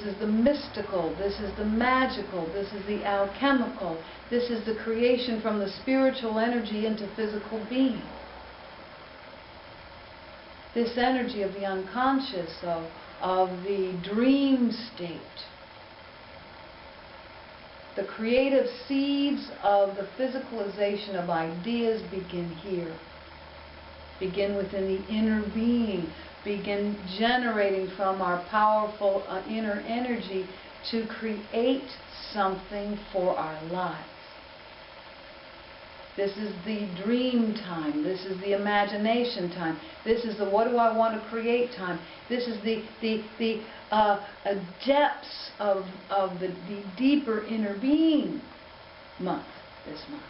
This is the mystical. This is the magical. This is the alchemical. This is the creation from the spiritual energy into physical being. This energy of the unconscious, of the dream state. The creative seeds of the physicalization of ideas begin here. Begin within the inner being. Begin generating from our powerful inner energy to create something for our lives. This is the dream time. This is the imagination time. This is the what do I want to create time. This is the depths of the deeper inner being month, this month.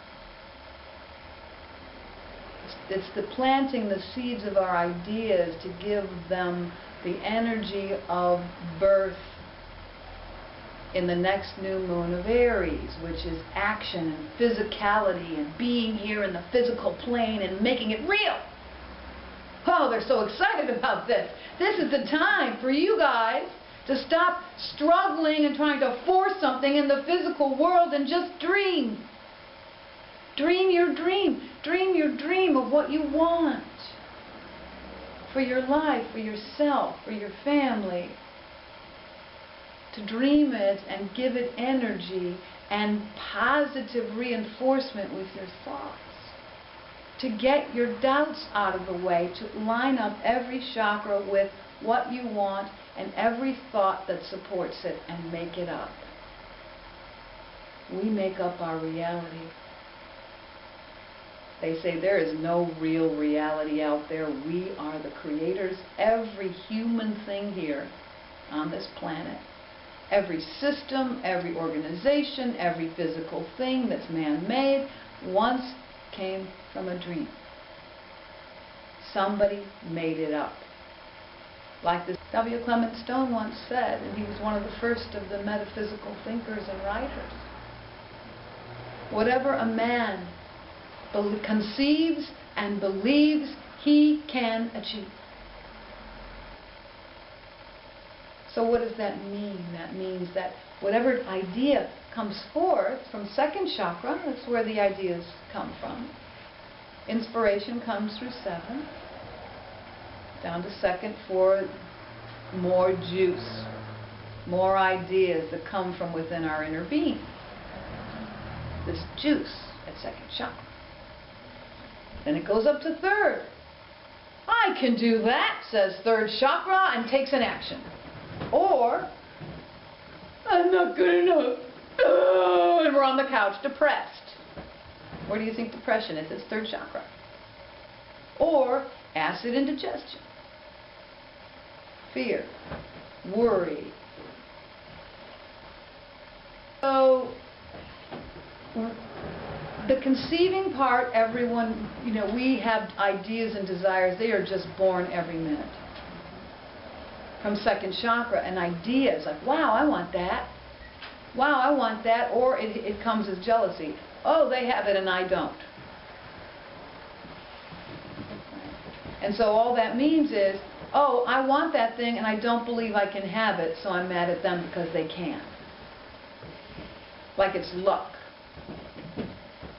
It's the planting the seeds of our ideas to give them the energy of birth in the next new moon of Aries, which is action and physicality and being here in the physical plane and making it real. Oh, they're so excited about this. This is the time for you guys to stop struggling and trying to force something in the physical world and just dream. Dream your dream. Dream your dream of what you want for your life, for yourself, for your family. To dream it and give it energy and positive reinforcement with your thoughts. To get your doubts out of the way, to line up every chakra with what you want and every thought that supports it and make it up. We make up our reality. They say there is no real reality out there. We are the creators. Every human thing here on this planet, every system, every organization, every physical thing that's man-made once came from a dream. Somebody made it up. Like this W. Clement Stone once said, and he was one of the first of the metaphysical thinkers and writers, whatever a man conceives and believes, he can achieve. So what does that mean? That means that whatever idea comes forth from second chakra, that's where the ideas come from. Inspiration comes through 7, down to second for more juice, more ideas that come from within our inner being. This juice at second chakra. Then it goes up to third. I can do that, says third chakra, and takes an action. Or, I'm not good enough. Oh, and we're on the couch depressed. Where do you think depression is? It's third chakra. Or acid indigestion. Fear. Worry. So, the conceiving part, everyone, we have ideas and desires. They are just born every minute. From second chakra, and ideas like, wow, I want that. Wow, I want that. Or it comes as jealousy. Oh, they have it and I don't. And so all that means is, oh, I want that thing and I don't believe I can have it, so I'm mad at them because they can. Like it's luck.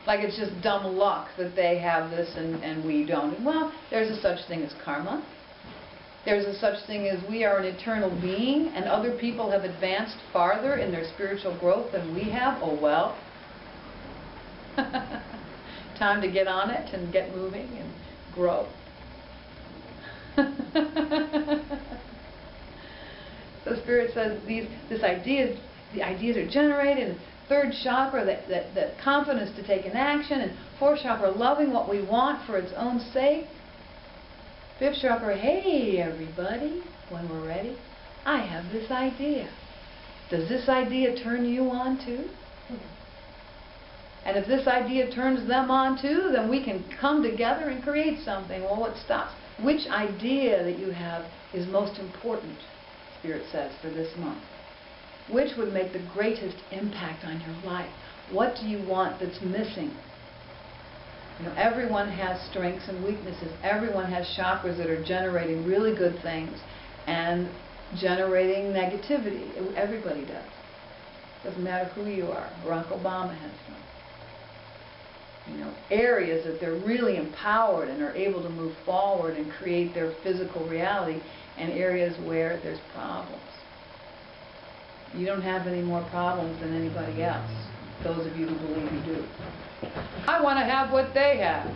Like it's just dumb luck that they have this and we don't. And well, there's a such thing as karma. There's a such thing as we are an eternal being and other people have advanced farther in their spiritual growth than we have. Oh well. Time to get on it and get moving and grow. So Spirit says the ideas are generated, and third chakra, that confidence to take an action, and fourth chakra, loving what we want for its own sake. Fifth chakra, hey everybody, when we're ready, I have this idea. Does this idea turn you on too? And if this idea turns them on too, then we can come together and create something. Well, what stops? Which idea that you have is most important, Spirit says, for this month? Which would make the greatest impact on your life? What do you want that's missing? Everyone has strengths and weaknesses. Everyone has chakras that are generating really good things and generating negativity. Everybody does. Doesn't matter who you are. Barack Obama has some. You know, areas that they're really empowered and are able to move forward and create their physical reality, and areas where there's problems. You don't have any more problems than anybody else, those of you who believe you do. I want to have what they have.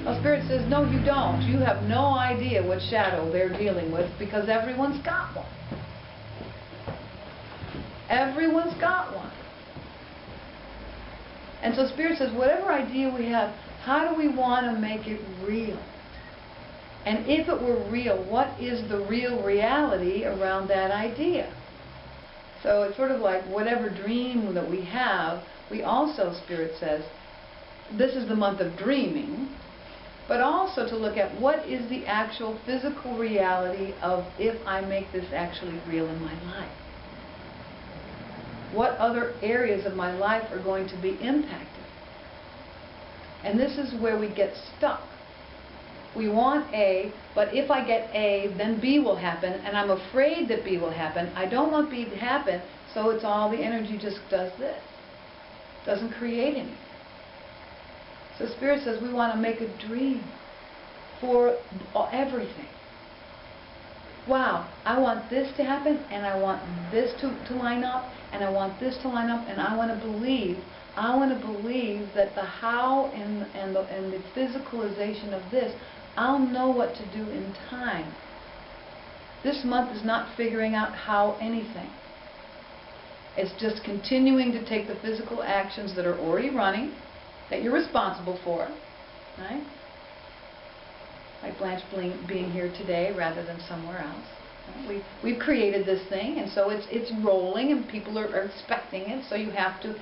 Well, Spirit says, no, you don't. You have no idea what shadow they're dealing with, because everyone's got one. Everyone's got one. And so Spirit says, whatever idea we have, how do we want to make it real? And if it were real, what is the real reality around that idea? So it's sort of like whatever dream that we have, we also, Spirit says, this is the month of dreaming, but also to look at what is the actual physical reality of if I make this actually real in my life. What other areas of my life are going to be impacted? And this is where we get stuck. We want A, but if I get A, then B will happen, and I'm afraid that B will happen. I don't want B to happen, so it's all the energy just does this. Doesn't create anything. So Spirit says we want to make a dream for everything. Wow, I want this to happen, and I want this to line up, and I want this to line up, and I want to believe that the how and the physicalization of this, I'll know what to do in time. This month is not figuring out how anything. It's just continuing to take the physical actions that are already running, that you're responsible for, right? Like Blanche being here today rather than somewhere else. Right? We've created this thing, and so it's rolling, and people are expecting it, so you have to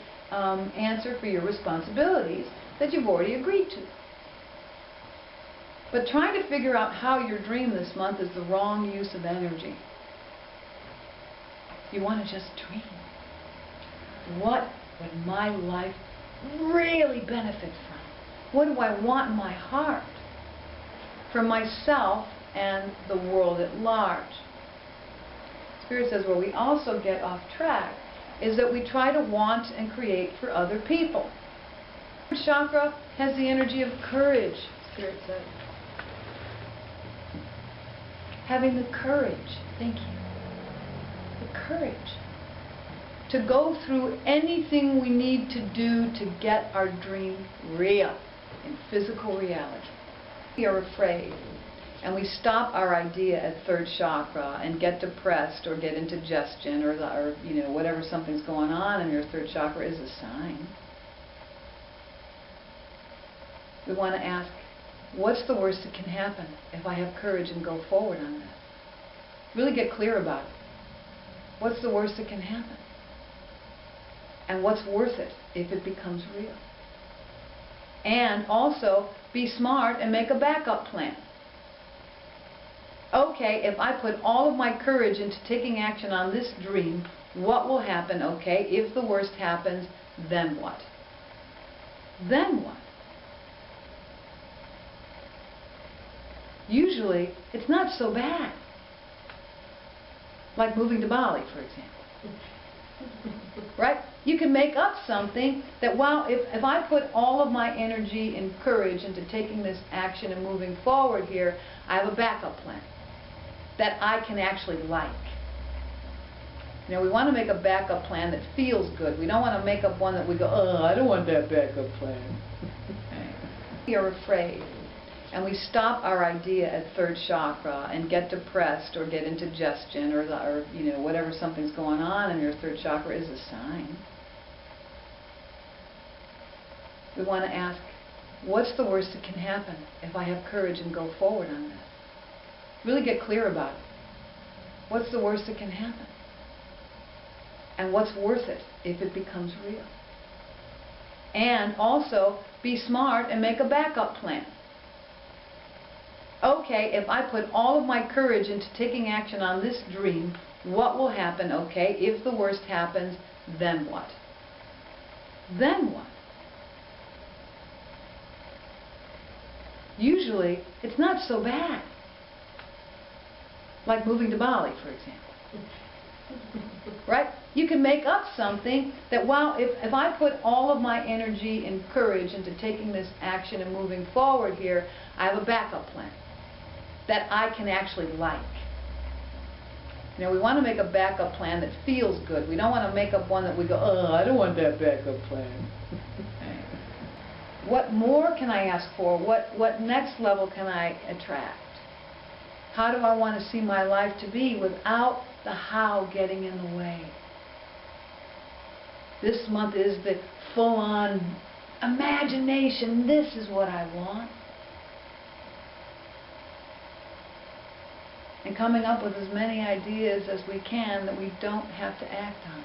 answer for your responsibilities that you've already agreed to. But trying to figure out how your dream this month is the wrong use of energy. You want to just dream. What would my life really benefit from? What do I want in my heart? For myself and the world at large. Spirit says where we also get off track is that we try to want and create for other people. Chakra has the energy of courage, Spirit says. Having the courage, thank you, the courage to go through anything we need to do to get our dream real in physical reality. We are afraid, and we stop our idea at third chakra and get depressed or get indigestion or you know, whatever something's going on in your third chakra is a sign. We want to ask, what's the worst that can happen if I have courage and go forward on this? Really get clear about it. What's the worst that can happen? And what's worth it if it becomes real? And also, be smart and make a backup plan. Okay, if I put all of my courage into taking action on this dream, what will happen? Okay, if the worst happens, then what? Then what? Usually, it's not so bad. Like moving to Bali, for example. Right? You can make up something that, wow, if I put all of my energy and courage into taking this action and moving forward here, I have a backup plan that I can actually like. You know, we want to make a backup plan that feels good. We don't want to make up one that we go, oh, I don't want that backup plan. We are afraid. And we stop our idea at third chakra and get depressed or get indigestion or you know, whatever something's going on in your third chakra is a sign. We want to ask, what's the worst that can happen if I have courage and go forward on this? Really get clear about it. What's the worst that can happen? And what's worth it if it becomes real? And also, be smart and make a backup plan. Okay, if I put all of my courage into taking action on this dream, what will happen? Okay, if the worst happens, then what? Then what? Usually, it's not so bad. Like moving to Bali, for example. Right? You can make up something that, wow, if I put all of my energy and courage into taking this action and moving forward here, I have a backup plan that I can actually like. You know, we want to make a backup plan that feels good. We don't want to make up one that we go, oh, I don't want that backup plan. What more can I ask for? What next level can I attract? How do I want to see my life to be without the how getting in the way? This month is the full-on imagination. This is what I want. And coming up with as many ideas as we can that we don't have to act on.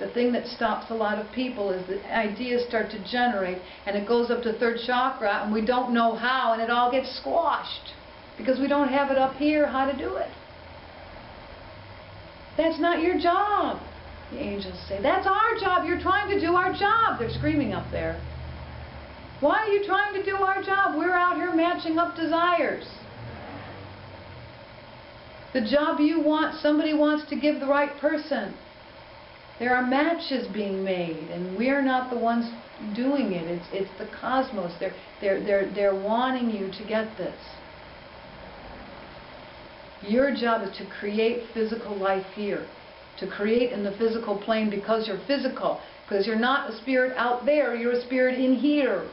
The thing that stops a lot of people is the ideas start to generate and it goes up to third chakra and we don't know how and it all gets squashed because we don't have it up here how to do it. That's not your job, the angels say. That's our job. You're trying to do our job. They're screaming up there. Why are you trying to do our job? We're out here matching up desires. The job you want, somebody wants to give the right person. There are matches being made, and we're not the ones doing it. It's the cosmos. They're wanting you to get this. Your job is to create physical life here, to create in the physical plane because you're physical, because you're not a spirit out there. You're a spirit in here.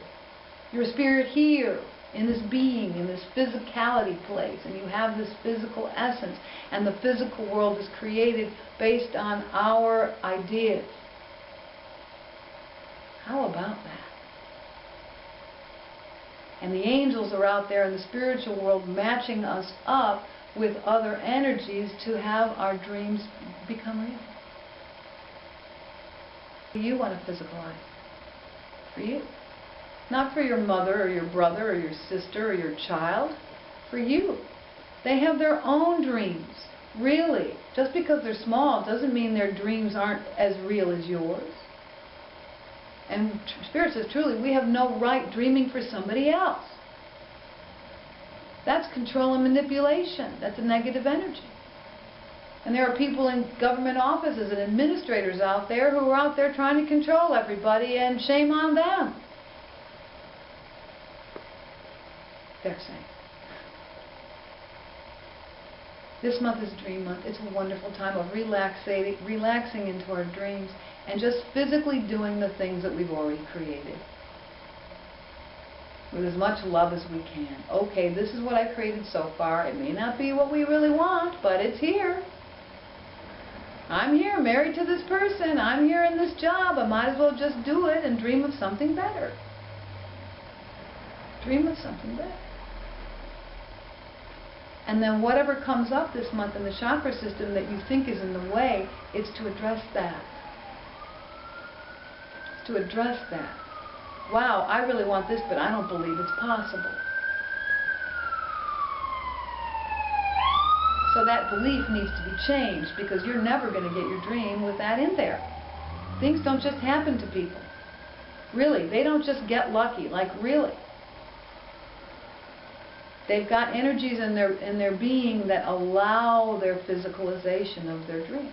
You're a spirit here, in this being, in this physicality place, and you have this physical essence, and the physical world is created based on our ideas. How about that? And the angels are out there in the spiritual world matching us up with other energies to have our dreams become real. You want a physical life. For you. Not for your mother or your brother or your sister or your child. For you. They have their own dreams. Really. Just because they're small doesn't mean their dreams aren't as real as yours. And Spirit says, truly, we have no right dreaming for somebody else. That's control and manipulation. That's a negative energy. And there are people in government offices and administrators out there who are out there trying to control everybody, and shame on them. They're saying. This month is Dream Month. It's a wonderful time of relaxing into our dreams and just physically doing the things that we've already created. With as much love as we can. Okay, this is what I've created so far. It may not be what we really want, but it's here. I'm here, married to this person. I'm here in this job. I might as well just do it and dream of something better. Dream of something better. And then whatever comes up this month in the chakra system that you think is in the way, it's to address that. It's to address that. Wow, I really want this, but I don't believe it's possible. So that belief needs to be changed, because you're never going to get your dream with that in there. Things don't just happen to people. Really, they don't just get lucky, like really. They've got energies in their being that allow their physicalization of their dream.